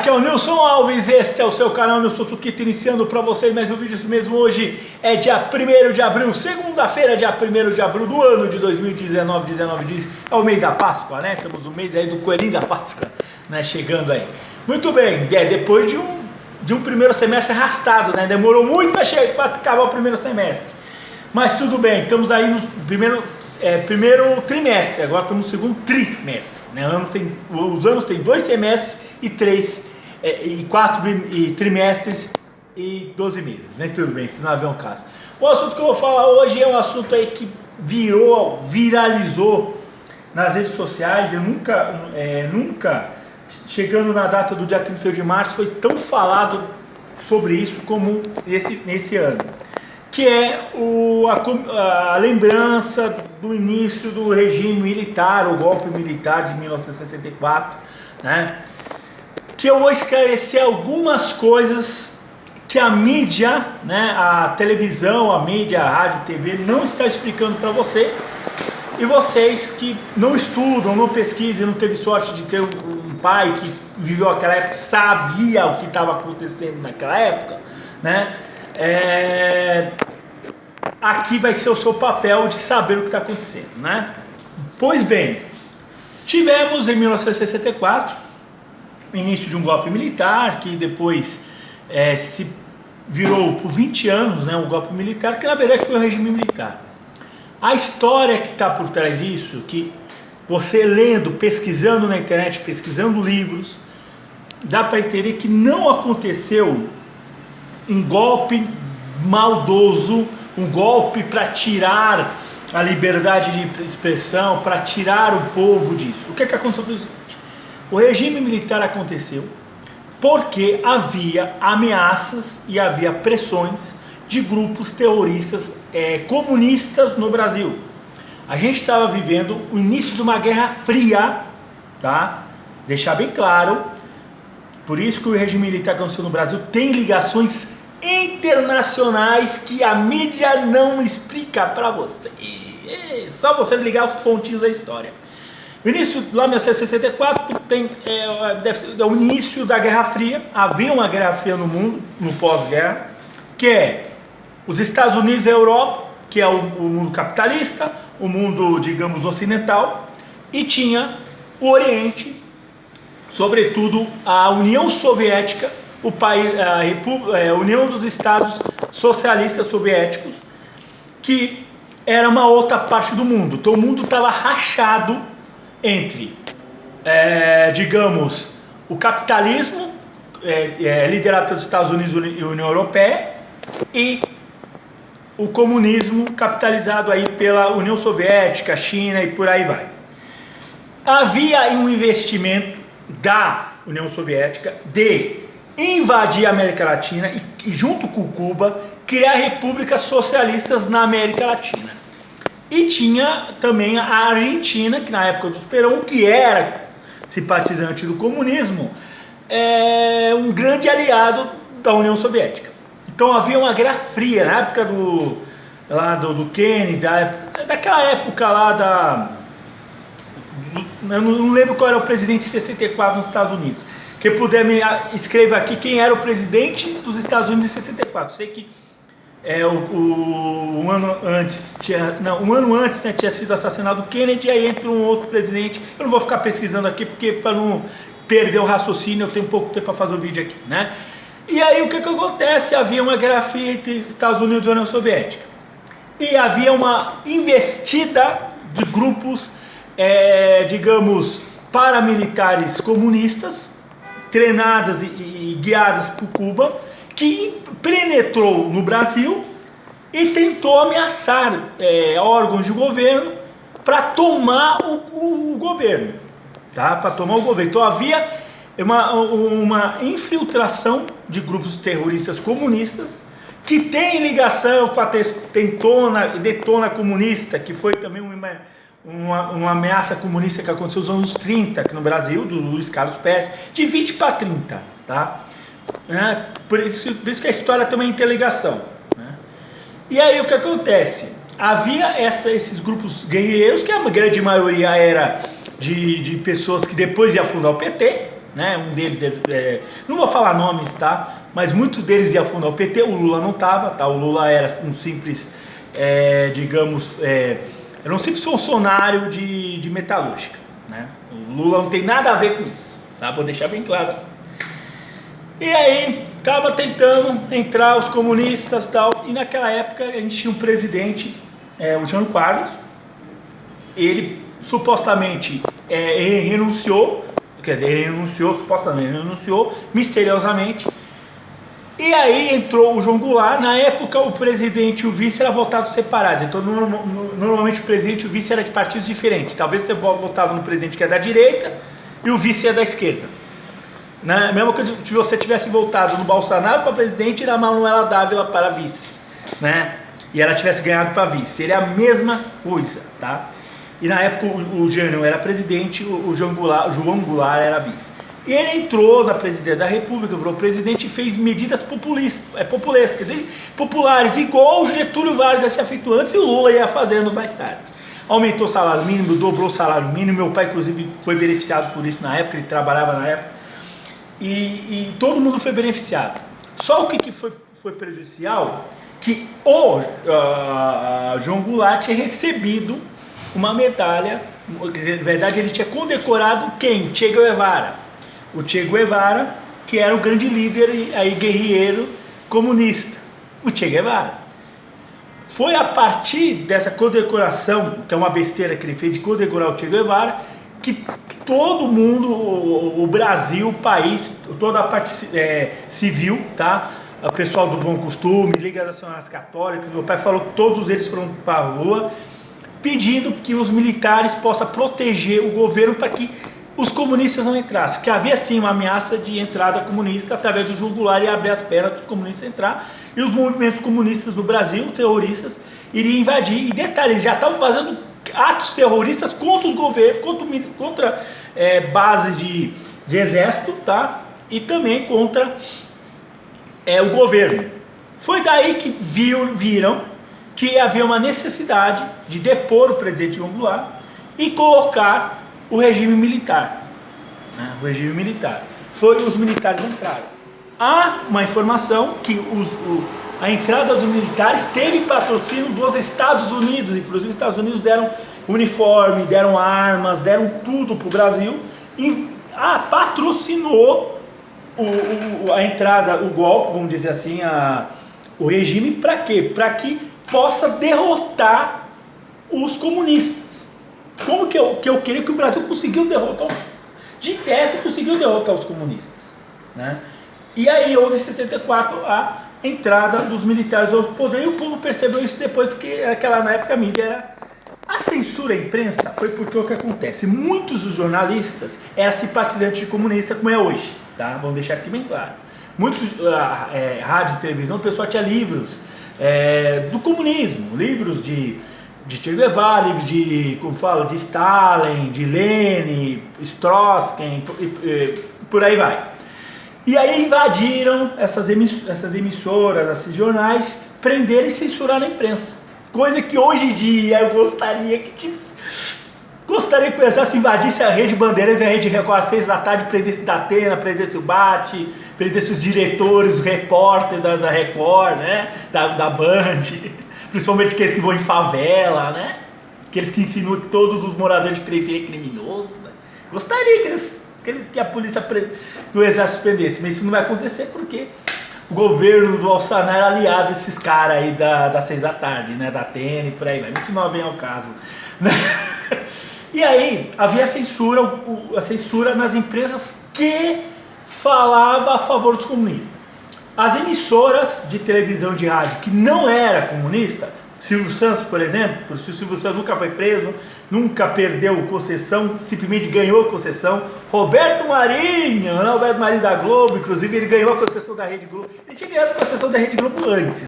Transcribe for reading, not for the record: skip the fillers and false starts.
aqui é o Nilson Alves, este é o seu canal Nilson Suquita, iniciando para vocês mais um vídeo. Isso mesmo, hoje é dia 1º de abril, segunda-feira, dia 1º de abril do ano de 2019, 19 dias, é o mês da Páscoa, né? Temos o mês aí do coelhinho da Páscoa, né? Chegando aí. Muito bem, depois de um primeiro semestre arrastado, né? Demorou muito para acabar o primeiro semestre, mas tudo bem, estamos aí no primeiro trimestre, agora estamos no segundo trimestre, né? Os anos têm 2 semestres e 4 trimestres e 12 meses, mas tudo bem, se não haver um caso. O assunto que eu vou falar hoje é um assunto aí que viralizou nas redes sociais. Eu nunca, chegando na data do dia 31 de março, foi tão falado sobre isso como nesse ano, que é a lembrança do início do regime militar, o golpe militar de 1964, né? Que eu vou esclarecer algumas coisas que a mídia, né, a televisão, a mídia, a rádio, a TV não está explicando para você, e vocês que não estudam, não pesquisam, não teve sorte de ter um pai que viveu aquela época, sabia o que estava acontecendo naquela época, né? Aqui vai ser o seu papel de saber o que está acontecendo, né? Pois bem, tivemos em 1964 o início de um golpe militar, que depois se virou por 20 anos, né, um golpe militar, que na verdade foi um regime militar. A história que está por trás disso, que você lendo, pesquisando na internet, pesquisando livros, dá para entender que não aconteceu um golpe maldoso, um golpe para tirar a liberdade de expressão, para tirar o povo disso. O que aconteceu foi o seguinte: o regime militar aconteceu porque havia ameaças e havia pressões de grupos terroristas comunistas no Brasil. A gente estava vivendo o início de uma guerra fria, tá? Deixar bem claro, por isso que o regime militar que aconteceu no Brasil tem ligações internacionais que a mídia não explica para você. Só você ligar os pontinhos da história. O início, lá em 1964, deve ser o início da Guerra Fria. Havia uma Guerra Fria no mundo, no pós-guerra, que é os Estados Unidos e a Europa, que é o mundo capitalista, o mundo, digamos, ocidental, e tinha o Oriente, sobretudo a União Soviética, a União dos Estados Socialistas Soviéticos, que era uma outra parte do mundo. Então o mundo estava rachado entre, digamos, o capitalismo liderado pelos Estados Unidos e União Europeia, e o comunismo capitalizado aí pela União Soviética, China e por aí vai. Havia um investimento da União Soviética de invadir a América Latina e junto com Cuba criar repúblicas socialistas na América Latina. E tinha também a Argentina, que na época do Perón, que era simpatizante do comunismo, um grande aliado da União Soviética. Então havia uma guerra fria na época do Kennedy, daquela época lá eu não lembro qual era o presidente de 64 nos Estados Unidos. Quem puder me escreva aqui quem era o presidente dos Estados Unidos em 64. Sei que um ano antes tinha sido assassinado o Kennedy, aí entra um outro presidente. Eu não vou ficar pesquisando aqui, porque para não perder o raciocínio, eu tenho pouco tempo para fazer o vídeo aqui, né? E aí o que acontece? Havia uma guerra fria entre Estados Unidos e União Soviética, e havia uma investida de grupos, digamos, paramilitares comunistas, treinadas e guiadas por Cuba, que penetrou no Brasil e tentou ameaçar órgãos de governo para tomar o governo, tá? Para tomar o governo. Então havia uma infiltração de grupos terroristas comunistas que tem ligação com a Detona Comunista, que foi também uma ameaça comunista que aconteceu nos anos 30 aqui no Brasil, do Luiz Carlos Prestes, de 20 para 30, tá? Por isso que a história tem uma interligação, né? E aí o que acontece? Havia esses grupos guerreiros, que a grande maioria era de pessoas que depois iam fundar o PT, né? Um deles, não vou falar nomes, tá? Mas muitos deles iam fundar o PT, o Lula não estava, tá? O Lula era um simples, digamos, era um simples funcionário de metalúrgica, né? O Lula não tem nada a ver com isso, tá? Vou deixar bem claro assim. E aí, estava tentando entrar os comunistas e tal, e naquela época a gente tinha um presidente, o Jânio Quadros. Ele supostamente ele renunciou, supostamente ele renunciou misteriosamente. E aí entrou o João Goulart. Na época o presidente e o vice eram votados separados, então normalmente o presidente e o vice eram de partidos diferentes. Talvez você votava no presidente que é da direita e o vice é da esquerda, né? Mesmo que você tivesse votado no Bolsonaro para presidente e na Manuela Dávila para vice, né? E ela tivesse ganhado para vice, seria a mesma coisa, tá? E na época o Jânio era presidente, o João Goulart era vice. E ele entrou na presidência da República, virou presidente e fez medidas populares, quer dizer, populares, igual o Getúlio Vargas tinha feito antes e o Lula ia fazendo mais tarde. Aumentou o salário mínimo, dobrou o salário mínimo. Meu pai, inclusive, foi beneficiado por isso na época, ele trabalhava na época. E todo mundo foi beneficiado. Só o que foi prejudicial, que o João Goulart tinha recebido uma medalha, na verdade ele tinha condecorado quem? Che Guevara. O Che Guevara, que era o grande líder aí, guerrilheiro comunista, o Che Guevara. Foi a partir dessa condecoração, que é uma besteira que ele fez de condecorar o Che Guevara, que todo mundo, o Brasil, o país, toda a parte civil, tá? O pessoal do Bom Costume, Liga das Senhoras Católicas, meu pai falou que todos eles foram para a rua pedindo que os militares possam proteger o governo para que os comunistas não entrassem, que havia sim uma ameaça de entrada comunista através do João Goulart e abrir as pernas para os comunistas entrar, e os movimentos comunistas do Brasil, terroristas, iriam invadir. E detalhes, já estavam fazendo atos terroristas contra os governos, contra bases de exército, tá? E também contra o governo. Foi daí que viram que havia uma necessidade de depor o presidente João Goulart e colocar o regime militar, né? O regime militar. Os militares entraram. Há uma informação que a entrada dos militares teve patrocínio dos Estados Unidos. Inclusive os Estados Unidos deram uniforme, deram armas, deram tudo para o Brasil. E patrocinou a entrada, o golpe, vamos dizer assim, o regime, para quê? Para que possa derrotar os comunistas. Como que eu queria que o Brasil conseguiu derrotar, de tese conseguiu derrotar os comunistas, né? E aí houve em 64 a entrada dos militares ao poder, e o povo percebeu isso depois, porque na época a mídia era... A censura à imprensa foi porque o que acontece, muitos dos jornalistas eram simpatizantes de comunista, como é hoje, tá? Vamos deixar aqui bem claro. Muitos, rádio e televisão, o pessoal tinha livros do comunismo, livros de Che Guevara, livros de Stalin, de Lenin, Strotsky, por aí vai. E aí invadiram essas emissoras, esses jornais, prenderam e censuraram a imprensa. Coisa que hoje em dia eu gostaria que o exército invadisse a Rede Bandeirantes e a Rede Record às 6 da tarde, prendesse da Atena, prendesse o Bate, prendesse os diretores, os repórteres da Record, né? Da Band. Principalmente aqueles que vão em favela, né? Aqueles que insinuam que todos os moradores de periferia é criminoso, né? Gostaria que a polícia, que o exército prendesse, mas isso não vai acontecer porque o governo do Bolsonaro é aliado a esses caras aí das 6 da tarde, né? Da Atena e por aí vai. Isso não vem ao caso, né? E aí havia a censura nas empresas que falavam a favor dos comunistas. As emissoras de televisão e de rádio que não era comunista, Silvio Santos, por exemplo, o Silvio Santos nunca foi preso, nunca perdeu concessão, simplesmente ganhou a concessão. Roberto Marinho, né? Roberto Marinho da Globo, inclusive ele ganhou a concessão da Rede Globo. Ele tinha ganhado a concessão da Rede Globo antes.